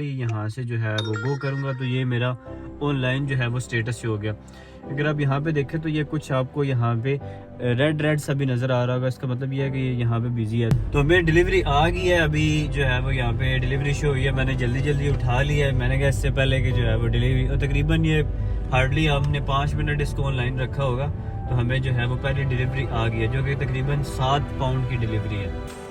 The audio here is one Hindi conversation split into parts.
यहाँ से जो है वो गो करूँगा तो ये मेरा ऑनलाइन जो है वो स्टेटस शो हो गया। अगर आप यहाँ पे देखें तो ये कुछ आपको यहाँ पे रेड सा भी नज़र आ रहा होगा, इसका मतलब ये है कि ये यहाँ पे बिजी है। तो मेरी डिलीवरी आ गई है, अभी जो है वो यहाँ पे डिलीवरी शो हुई है, मैंने जल्दी जल्दी उठा लिया है। मैंने कहा इससे पहले कि जो है वो डिलीवरी, और तकरीबन ये हार्डली हमने 5 मिनट इसको ऑनलाइन रखा होगा, तो हमें जो है वो पहली डिलीवरी आ गई है, जो कि तकरीबन 7 पाउंड की डिलीवरी है।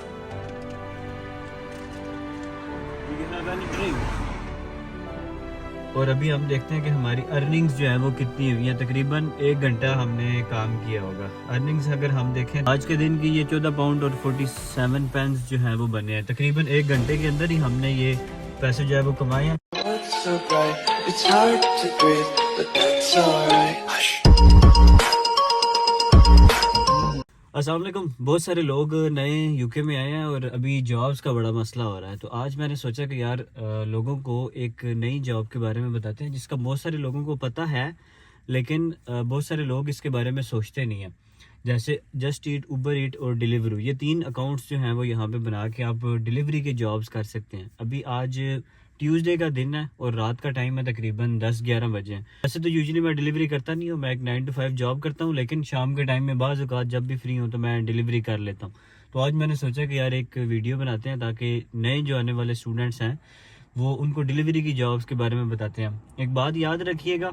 और अभी हम देखते हैं कि हमारी अर्निंग्स जो है वो कितनी हुई है। तकरीबन 1 घंटा हमने काम किया होगा। अर्निंग्स अगर हम देखें आज के दिन की, ये 14 पाउंड और 47 पेंस जो है वो बने हैं। तकरीबन 1 घंटे के अंदर ही हमने ये पैसे जो है वो कमाए हैं। अस्सलाम वालेकुम। बहुत सारे लोग नए यूके में आए हैं और अभी जॉब्स का बड़ा मसला हो रहा है, तो आज मैंने सोचा कि यार लोगों को एक नई जॉब के बारे में बताते हैं जिसका बहुत सारे लोगों को पता है, लेकिन बहुत सारे लोग इसके बारे में सोचते नहीं हैं। जैसे जस्ट ईट, उबर ईट और डिलीवरू, ये 3 अकाउंट्स जो हैं वो यहाँ पे बना के आप डिलीवरी के जॉब्स कर सकते हैं। अभी आज ट्यूसडे का दिन है और रात का टाइम है, तकरीबन 10-11 बजे हैं। वैसे तो यूजुअली मैं डिलीवरी करता नहीं हूँ, मैं एक 9 to 5 जॉब करता हूँ, लेकिन शाम के टाइम में बाज़ औक़ात जब भी फ्री हूँ तो मैं डिलीवरी कर लेता हूँ। तो आज मैंने सोचा कि यार एक वीडियो बनाते हैं ताकि नए जो आने वाले स्टूडेंट्स हैं वो उनको डिलीवरी की जॉब्स के बारे में बताते हैं। एक बात याद रखिएगा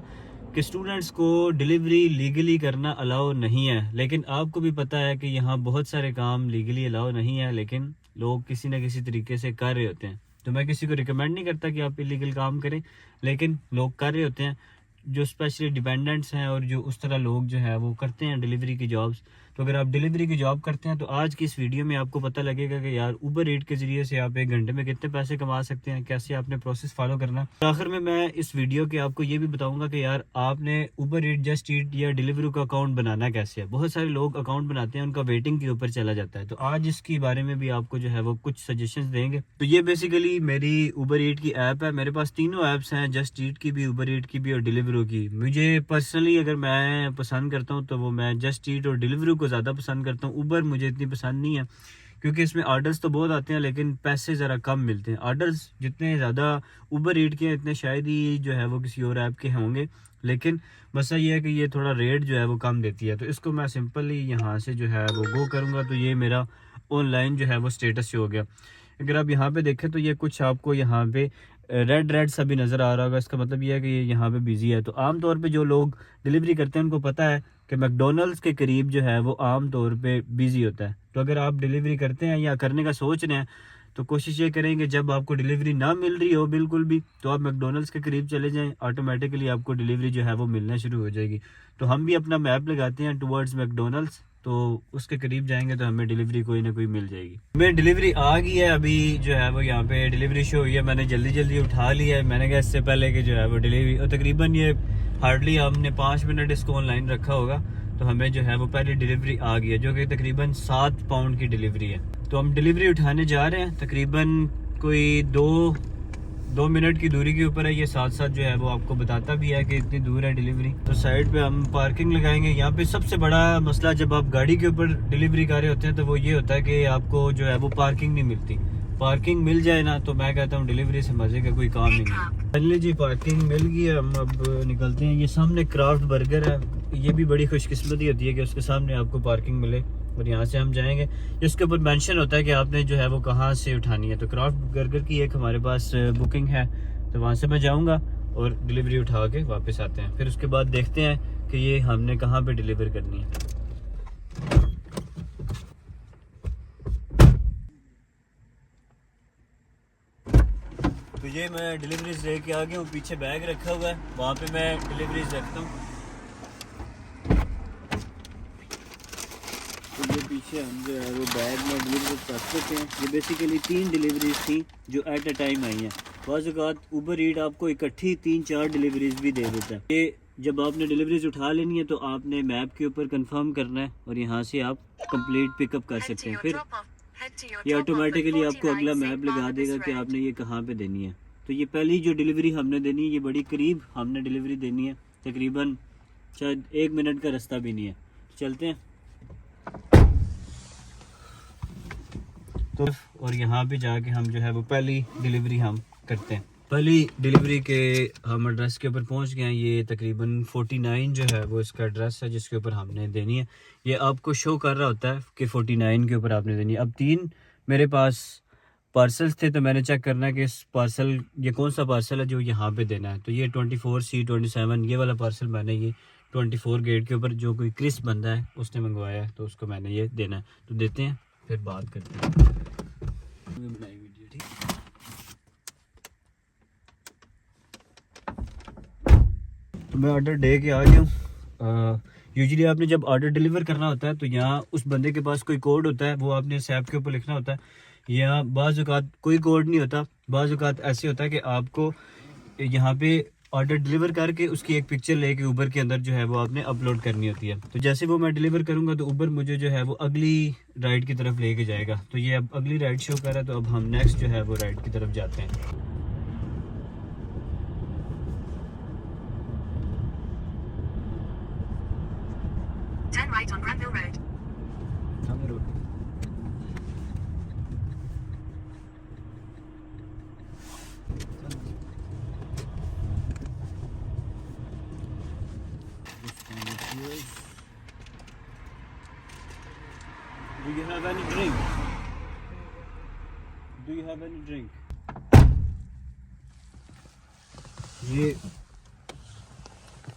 कि स्टूडेंट्स को डिलीवरी लीगली करना अलाउ नहीं है, लेकिन आपको भी पता है कि यहाँ बहुत सारे काम लीगली अलाउ नहीं है, लेकिन लोग किसी न किसी तरीके से कर रहे होते हैं। तो मैं किसी को रिकमेंड नहीं करता कि आप इलीगल काम करें, लेकिन लोग कर रहे होते हैं, जो स्पेशली डिपेंडेंट्स हैं और जो उस तरह लोग जो है वो करते हैं डिलीवरी की जॉब्स। तो अगर आप डिलीवरी की जॉब करते हैं तो आज की इस वीडियो में आपको पता लगेगा कि यार उबर ईट के ज़रिए से आप 1 घंटे में कितने पैसे कमा सकते हैं, कैसे आपने प्रोसेस फॉलो करना है। आखिर में मैं इस वीडियो के आपको ये भी बताऊंगा कि यार आपने उबर ईट, जस्ट ईट या डिलीवरी का अकाउंट बनाना कैसे है। बहुत सारे लोग अकाउंट बनाते हैं, उनका वेटिंग के ऊपर चला जाता है, तो आज इसके बारे में भी आपको जो है वो कुछ सजेशन देंगे। तो ये बेसिकली मेरी उबर ईट की ऐप है। मेरे पास तीनों ऐप्स हैं, जस्ट ईट की भी, उबर ईट की भी और डिलीवरी की। मुझे पर्सनली अगर मैं पसंद करता हूँ तो वो मैं जस्ट ईट और डिलीवरी को ज़्यादा पसंद करता हूँ। उबर मुझे इतनी पसंद नहीं है क्योंकि इसमें ऑर्डर्स तो बहुत आते हैं लेकिन पैसे ज़रा कम मिलते हैं। ऑर्डर्स जितने ज़्यादा उबर ईट के हैं इतने शायद ही जो है वो किसी और ऐप के होंगे, लेकिन मसला ये है कि ये थोड़ा रेट जो है वो कम देती है। तो इसको मैं सिंपली यहाँ से जो है वो गो करूँगा तो ये मेरा ऑनलाइन जो है वो स्टेटस शो हो गया। अगर आप यहाँ पे देखें तो ये कुछ आपको यहाँ पे रेड सा भी नज़र आ रहा होगा, इसका मतलब ये है कि ये यहाँ पे बिजी है। तो आमतौर पे जो लोग डिलीवरी करते हैं उनको पता है कि मैकडोनल्ड्स के करीब जो है वो आम तौर पे बिजी होता है। तो अगर आप डिलीवरी करते हैं या करने का सोच रहे हैं तो कोशिश ये करें कि जब आपको डिलीवरी ना मिल रही हो बिल्कुल भी, तो आप मैकडोनल्ड्स के करीब चले जाएं, ऑटोमेटिकली आपको डिलीवरी जो है वो मिलना शुरू हो जाएगी। तो हम भी अपना मैप लगाते हैं टुवर्ड्स मैकडोनल्ड्स, तो उसके करीब जाएंगे तो हमें डिलीवरी कोई ना कोई मिल जाएगी। मेरी डिलीवरी आ गई है, अभी जो है वो यहाँ पे डिलीवरी शो हुई है, मैंने जल्दी जल्दी उठा लिया है। मैंने कहा इससे पहले कि जो है वो डिलीवरी, और तकरीबन ये हार्डली हमने 5 मिनट इसको ऑनलाइन रखा होगा, तो हमें जो है वो पहली डिलीवरी आ गई है, जो कि तकरीबन 7 पाउंड की डिलीवरी है। तो हम डिलीवरी उठाने जा रहे हैं, तकरीबन कोई 2 मिनट की दूरी के ऊपर है। ये साथ साथ जो है वो आपको बताता भी है कि इतनी दूर है डिलीवरी। तो साइड पे हम पार्किंग लगाएंगे। यहाँ पे सबसे बड़ा मसला जब आप गाड़ी के ऊपर डिलीवरी कर रहे होते हैं तो वो ये होता है कि आपको जो है वो पार्किंग नहीं मिलती। पार्किंग मिल जाए ना तो मैं कहता हूँ डिलीवरी से मजे का कोई काम नहीं है। फाइनली जी पार्किंग मिल गई है, हम अब निकलते हैं। ये सामने क्राफ्ट बर्गर है, ये भी बड़ी खुशकिस्मती होती है कि उसके सामने आपको पार्किंग मिले। और यहाँ से हम जाएंगे, इसके ऊपर मेंशन होता है कि आपने जो है वो कहाँ से उठानी है। तो क्राफ्ट बर्गर की एक हमारे पास बुकिंग है, तो वहाँ से मैं जाऊँगा और डिलीवरी उठा के वापस आते हैं। फिर उसके बाद देखते हैं कि ये हमने कहाँ पे डिलीवर करनी है। तो ये मैं डिलीवरीज लेके आ गया हूँ, पीछे बैग रखा हुआ है, वहाँ पे मैं डिलीवरीज रखता हूँ। तो ये पीछे हम जो है वो बैग में डिलीवरी कर सकते हैं। ये बेसिकली 3 डिलीवरीज थी जो एट अ टाइम आई हैं। बाज़ औक़ात उबर ईट आपको इकट्ठी 3-4 डिलीवरीज भी दे देता है। ये जब आपने डिलीवरीज उठा लेनी है तो आपने मैप के ऊपर कंफर्म करना है और यहाँ से आप कंप्लीट पिकअप कर सकते हैं। फिर ये ऑटोमेटिकली आपको अगला मैप लगा देगा कि आपने ये कहाँ पे देनी है। तो ये पहली जो डिलीवरी हमने देनी है, ये बड़ी करीब हमने डिलीवरी देनी है, तकरीबन शायद 1 मिनट का रास्ता भी नहीं है। चलते हैं तो, और यहाँ पे जाके हम जो है वो पहली डिलीवरी हम करते हैं। पहली डिलीवरी के हम एड्रेस के ऊपर पहुंच गए हैं। ये तकरीबन 49 जो है वो इसका एड्रेस है जिसके ऊपर हमने देनी है। ये आपको शो कर रहा होता है कि 49 के ऊपर आपने देनी है। अब 3 मेरे पास पार्सल्स थे तो मैंने चेक करना है कि इस पार्सल ये कौन सा पार्सल है जो यहाँ पे देना है। तो ये 24C27 ये वाला पार्सल मैंने ये 24 गेट के ऊपर जो कोई क्रिस बंदा है उसने मंगवाया है तो उसको मैंने ये देना है। तो देते हैं फिर बात करते हैं। बनाई वीडियो ठीक। तो मैं ऑर्डर दे के आ गया हूँ। यूजुअली आपने जब ऑर्डर डिलीवर करना होता है तो यहाँ उस बंदे के पास कोई कोड होता है, वो आपने इस ऐप के ऊपर लिखना होता है। या बाज़ औक़ात कोई कोड नहीं होता, बाज़ औक़ात ऐसे होता है कि आपको यहाँ पे ऑर्डर डिलीवर करके उसकी एक पिक्चर लेके ऊबर के अंदर जो है वो आपने अपलोड करनी होती है। तो जैसे वो मैं डिलीवर करूँगा तो ऊबर मुझे जो है वो अगली राइड की तरफ लेके जाएगा। तो ये अब अगली राइड शो कर रहा है, तो अब हम नेक्स्ट जो है वो राइड की तरफ जाते हैं। Turn right on Granville Road. Do you have any drink? Do you have any drink?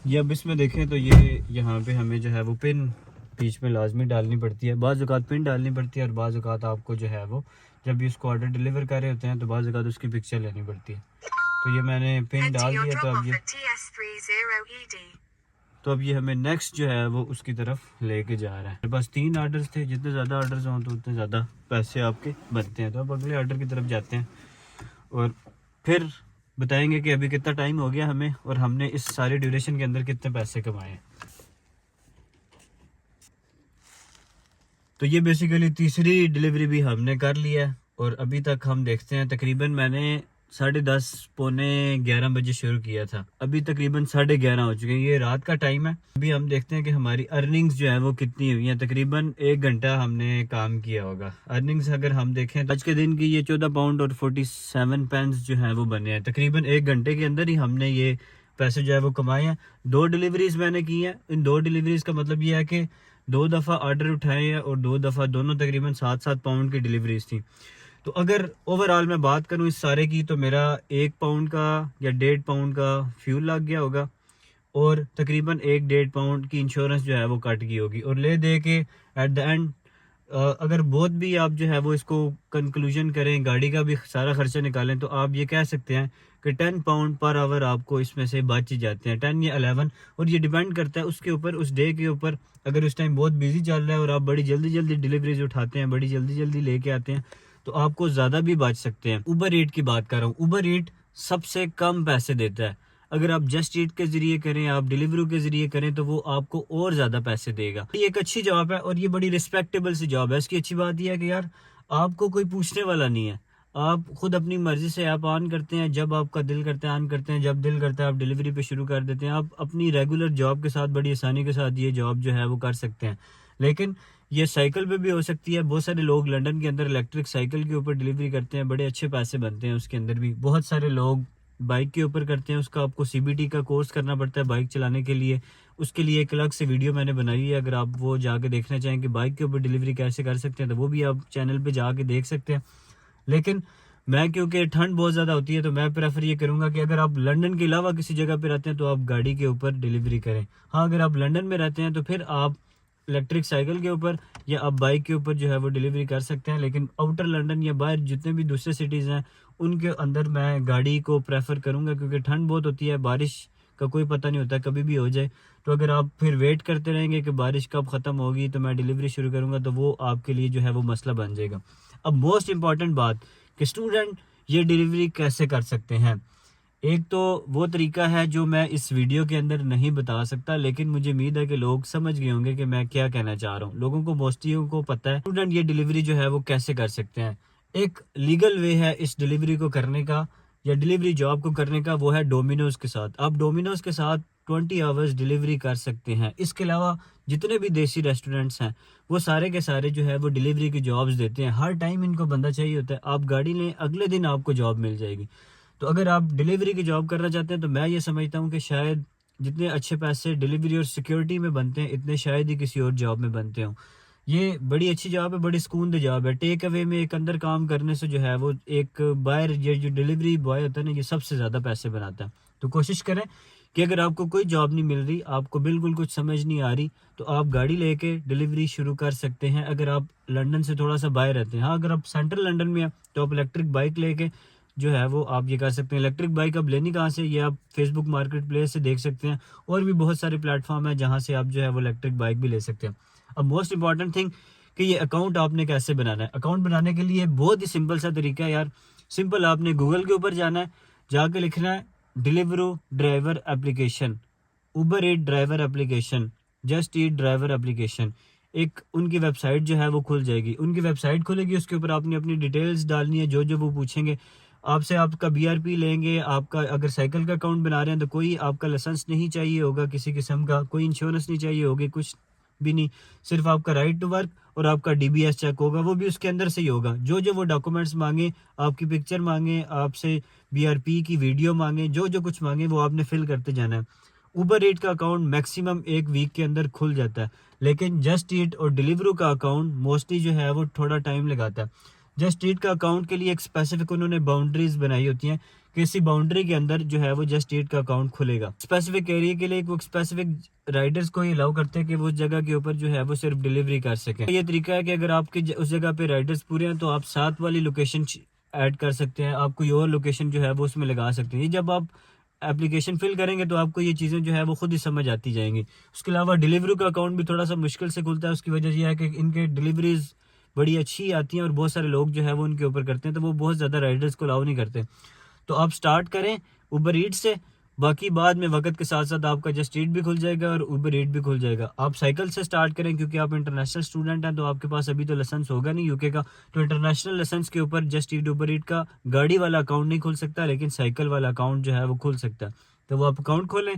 ये अब इसमें देखें तो ये यहाँ पे हमें जो है वो पिन बीच में लाजमी डालनी पड़ती है। बाज़ औक़ात पिन डालनी पड़ती है और बाज़ औक़ात आपको जो है वो जब भी उसको ऑर्डर डिलीवर कर रहे होते हैं तो बाज़ औक़ात उसकी पिक्चर लेनी पड़ती है। तो ये मैंने पिन डाल दिया। तो अब ये हमें नेक्स्ट जो है वो उसकी तरफ लेके जा रहा है। मेरे पास 3 ऑर्डर्स थे, जितने ज़्यादा ऑर्डर्स हों तो उतने ज़्यादा पैसे आपके बनते हैं। तो अब अगले ऑर्डर की तरफ जाते हैं और फिर बताएंगे कि अभी कितना टाइम हो गया हमें और हमने इस सारे ड्यूरेशन के अंदर कितने पैसे कमाए हैं। तो ये बेसिकली तीसरी डिलीवरी भी हमने कर लिया है और अभी तक हम देखते हैं तकरीबन मैंने 10:30 पौने 11 बजे शुरू किया था, अभी तकरीबन 11:30 हो चुके हैं। ये रात का टाइम है। अभी हम देखते हैं कि हमारी अर्निंग्स जो है वो कितनी हुई हैं। तकरीबन 1 घंटा हमने काम किया होगा। अर्निंग्स अगर हम देखें आज के दिन की ये 14 पाउंड और 47 पेंस जो है वो बने हैं। तकरीबन 1 घंटे के अंदर ही हमने ये पैसे जो है वो कमाए हैं। 2 डिलीवरीज मैंने की हैं। इन 2 डिलीवरीज का मतलब ये है कि 2 दफ़ा ऑर्डर उठाए हैं और 2 दफ़ा दोनों तकरीबन 7-7 पाउंड की डिलीवरीज थी। तो अगर ओवरऑल मैं बात करूं इस सारे की तो मेरा 1 पाउंड का या 1.5 पाउंड का फ्यूल लग गया होगा और तकरीबन 1-1.5 पाउंड की इंश्योरेंस जो है वो कट गई होगी। और ले दे के एट द एंड अगर बहुत भी आप जो है वो इसको कंक्लूजन करें, गाड़ी का भी सारा खर्चा निकालें, तो आप ये कह सकते हैं कि 10 पाउंड पर आवर आपको इसमें से बच जाते हैं, 10 या 11। और ये डिपेंड करता है उसके ऊपर, उस डे के ऊपर। अगर उस टाइम बहुत बिजी चल रहा है और आप बड़ी जल्दी जल्दी डिलीवरीज उठाते हैं, बड़ी जल्दी जल्दी लेके आते हैं, तो आपको ज़्यादा भी बच सकते हैं। उबर ईट की बात कर रहा हूँ, उबर ईट सबसे कम पैसे देता है। अगर आप जस्ट ईट के जरिए करें, आप डिलीवरी के जरिए करें, तो वो आपको और ज़्यादा पैसे देगा। ये एक अच्छी जॉब है और ये बड़ी रिस्पेक्टेबल सी जॉब है। इसकी अच्छी बात यह है कि यार आपको कोई पूछने वाला नहीं है, आप खुद अपनी मर्जी से ऐप ऑन करते हैं, जब आपका दिल करता है ऑन करते हैं, जब दिल करता है आप डिलीवरी पे शुरू कर देते हैं। आप अपनी रेगुलर जॉब के साथ बड़ी आसानी के साथ ये जॉब जो है वो कर सकते हैं। लेकिन ये साइकिल पे भी हो सकती है। बहुत सारे लोग लंदन के अंदर इलेक्ट्रिक साइकिल के ऊपर डिलीवरी करते हैं, बड़े अच्छे पैसे बनते हैं उसके अंदर भी। बहुत सारे लोग बाइक के ऊपर करते हैं, उसका आपको CBT का कोर्स करना पड़ता है बाइक चलाने के लिए। उसके लिए एक अलग से वीडियो मैंने बनाई है, अगर आप वो जाके देखना चाहें कि बाइक के ऊपर डिलीवरी कैसे कर सकते हैं तो वो भी आप चैनल पे जाके देख सकते हैं। लेकिन मैं क्योंकि ठंड बहुत ज़्यादा होती है तो मैं प्रेफर ये करूँगा कि अगर आप लंदन के अलावा किसी जगह पे रहते हैं तो आप गाड़ी के ऊपर डिलीवरी करें। हाँ, अगर आप लंदन में रहते हैं तो फिर आप इलेक्ट्रिक साइकिल के ऊपर या आप बाइक के ऊपर जो है वो डिलीवरी कर सकते हैं। लेकिन आउटर लंदन या बाहर जितने भी दूसरे सिटीज़ हैं उनके अंदर मैं गाड़ी को प्रेफर करूँगा, क्योंकि ठंड बहुत होती है, बारिश का कोई पता नहीं होता, कभी भी हो जाए। तो अगर आप फिर वेट करते रहेंगे कि बारिश कब ख़त्म होगी तो मैं डिलीवरी शुरू करूँगा, तो वो आपके लिए जो है वो मसला बन जाएगा। अब मोस्ट इम्पॉर्टेंट बात कि स्टूडेंट ये डिलीवरी कैसे कर सकते हैं। एक तो वो तरीका है जो मैं इस वीडियो के अंदर नहीं बता सकता, लेकिन मुझे उम्मीद है कि लोग समझ गए होंगे कि मैं क्या कहना चाह रहा हूँ। लोगों को मोस्टली को पता है स्टूडेंट ये डिलीवरी जो है वो कैसे कर सकते हैं। एक लीगल वे है इस डिलीवरी को करने का या डिलीवरी जॉब को करने का, वो है डोमिनोज के साथ। आप डोमिनोज के साथ 20 आवर्स डिलीवरी कर सकते हैं। इसके अलावा जितने भी देसी रेस्टोरेंट्स हैं वो सारे के सारे जो है वो डिलीवरी की जॉब्स देते हैं। हर टाइम इनको बंदा चाहिए होता है। आप गाड़ी लें, अगले दिन आपको जॉब मिल जाएगी। तो अगर आप डिलीवरी की जॉब करना चाहते हैं तो मैं ये समझता हूँ कि शायद जितने अच्छे पैसे डिलीवरी और सिक्योरिटी में बनते हैं इतने शायद ही किसी और जॉब में बनते हों। ये बड़ी अच्छी जॉब है, बड़ी सुकून दी जॉब है। टेक अवे में एक अंदर काम करने से जो है वो एक बायर, ये जो डिलीवरी बॉय होता है ना, ये सबसे ज़्यादा पैसे बनाता है। तो कोशिश करें कि अगर आपको कोई जॉब नहीं मिल रही, आपको बिल्कुल कुछ समझ नहीं आ रही, तो आप गाड़ी लेके डिलीवरी शुरू कर सकते हैं। अगर आप लंदन से थोड़ा सा बाहर रहते हैं, हाँ अगर आप सेंट्रल लंदन में हैं तो आप इलेक्ट्रिक बाइक लेके जो है वो आप ये कर सकते हैं। इलेक्ट्रिक बाइक अब लेनी कहाँ से, ये आप फेसबुक मार्केट प्लेस से देख सकते हैं, और भी बहुत सारे प्लेटफॉर्म है जहाँ से आप जो है वो इलेक्ट्रिक बाइक भी ले सकते हैं। अब मोस्ट इंपॉर्टेंट थिंग कि ये अकाउंट आपने कैसे बनाना है। अकाउंट बनाने के लिए बहुत ही सिंपल सा तरीका है यार। सिंपल, आपने गूगल के ऊपर जाना है, जाके लिखना है Deliveroo driver application, Uber eat driver application, just eat driver application. एक उनकी वेबसाइट जो है वो खुल जाएगी, उनकी वेबसाइट खुलेगी, उसके ऊपर आपने अपनी डिटेल्स डालनी है, जो जो वो पूछेंगे आपसे। आपका बीआरपी लेंगे, आपका अगर साइकिल का अकाउंट बना रहे हैं तो कोई आपका लाइसेंस नहीं चाहिए होगा किसी किस्म का, कोई इंश्योरेंस नहीं चाहिए होगी, कुछ भी नहीं। सिर्फ आपका राइट टू वर्क और आपका डीबीएस चेक होगा, वो भी उसके अंदर से ही होगा। जो जो वो डॉक्यूमेंट्स मांगे, आपकी पिक्चर मांगे, आपसे बीआरपी की वीडियो मांगे, जो जो कुछ मांगे वो आपने फिल करते जाना है। उबर ईट का अकाउंट मैक्सिमम एक वीक के अंदर खुल जाता है, लेकिन जस्ट ईट और डिलीवरो का अकाउंट मोस्टली जो है वो थोड़ा टाइम लगाता है। जस्ट ईट का अकाउंट के लिए एक स्पेसिफिक उन्होंने बाउंड्रीज बनाई होती हैं कि इसी बाउंड्री के अंदर जो है वो जस्ट ईट का अकाउंट खुलेगा। स्पेसिफिक एरिया के लिए वो स्पेसिफिक राइडर्स को ही अलाउ करते हैं कि वो उस जगह के ऊपर जो है वो सिर्फ डिलीवरी कर सकें। ये तरीका है कि अगर आपके उस जगह पे राइडर्स पूरे हैं तो आप साथ वाली लोकेशन ऐड कर सकते हैं, आप कोई और लोकेशन जो है वो उसमें लगा सकते हैं। ये जब आप एप्लीकेशन फिल करेंगे तो आपको ये चीज़ें जो है वो खुद ही समझ आती जाएंगी। उसके अलावा डिलीवरी का अकाउंट भी थोड़ा सा मुश्किल से खुलता है, उसकी वजह यह है कि इनके डिलीवरीज बड़ी अच्छी आती हैं और बहुत सारे लोग जो है वो उनके ऊपर करते हैं, तो वो बहुत ज़्यादा राइडर्स को अलाउ नहीं करते। तो आप स्टार्ट करें उबर ईट से, बाकी बाद में वक्त के साथ साथ आपका जस्ट ईट भी खुल जाएगा और उबर ईट भी खुल जाएगा। आप साइकिल से स्टार्ट करें क्योंकि आप इंटरनेशनल स्टूडेंट हैं, तो आपके पास अभी तो लाइसेंस होगा नहीं यूके का, तो इंटरनेशनल लाइसेंस के ऊपर जस्ट ईट उबर ईट का गाड़ी वाला अकाउंट नहीं खुल सकता, लेकिन साइकिल वाला अकाउंट जो है वो खुल सकता है। तो वो आप अकाउंट खोलें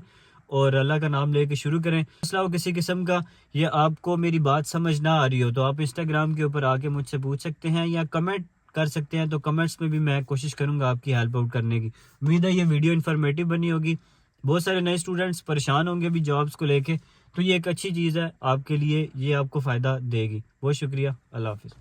और अल्लाह का नाम लेके शुरू करें। मसला हो किसी किस्म का या आपको मेरी बात समझ ना आ रही हो तो आप इंस्टाग्राम के ऊपर आके मुझसे पूछ सकते हैं या कमेंट कर सकते हैं, तो कमेंट्स में भी मैं कोशिश करूंगा आपकी हेल्प आउट करने की। उम्मीद है ये वीडियो इन्फॉर्मेटिव बनी होगी। बहुत सारे नए स्टूडेंट्स परेशान होंगे अभी जॉब्स को लेके, तो ये एक अच्छी चीज़ है आपके लिए, ये आपको फ़ायदा देगी। बहुत शुक्रिया, अल्लाह हाफिज़।